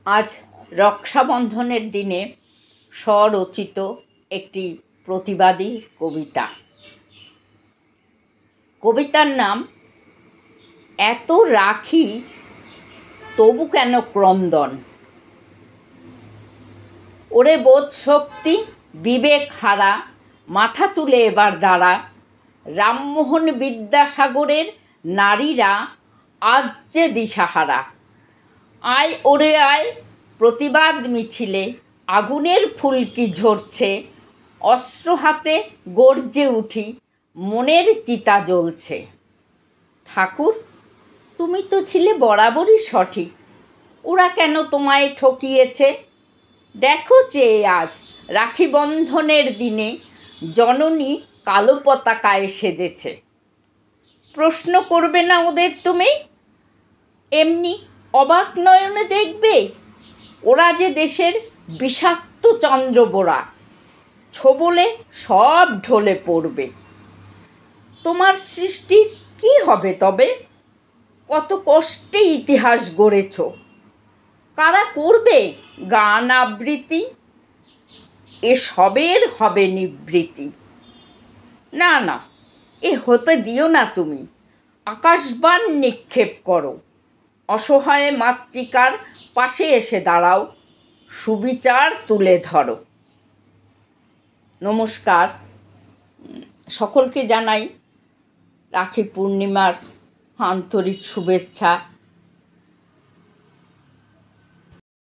আজ রক্ষাবন্ধনের দিনে স্বরচিত একটি প্রতিবাদী কবিতা। কবিতার নাম এত রাখি তবু কেন ক্রন্দন। ওরে বোধ শক্তি বিবেক হারা, মাথা তুলে এবার দাঁড়া। রামমোহন বিদ্যাসাগরের নারীরা আজ যে দিশাহারা। আয় ওরে আয় প্রতিবাদ মিছিলে, আগুনের ফুলকি ঝরছে। অস্ত্র হাতে গর্জে উঠি, মনের চিতা জ্বলছে। ঠাকুর, তুমি তো ছিলে বরাবরই সঠিক, ওরা কেন তোমায় ঠকিয়েছে। দেখো চেয়ে আজ রাখি বন্ধনের দিনে জননী কালো পতাকায় সেজেছে। প্রশ্ন করবে না ওদের তুমি? এমনি অবাক নয়নে দেখবে ওরা যে দেশের বিষাক্ত চন্দ্রবোরা, ছোবলে সব ঢলে পড়বে। তোমার সৃষ্টি কি হবে তবে? কত কষ্টে ইতিহাস গড়েছ, কারা করবে গান আবৃত্তি? এসবের হবে নিবৃত্তি। না না, এ হতে দিও না তুমি। আকাশবাণ নিক্ষেপ করো, অসহায় মাতৃকার পাশে এসে দাঁড়াও, সুবিচার তুলে ধরো। নমস্কার, সকলকে জানাই রাখি পূর্ণিমার আন্তরিক শুভেচ্ছা।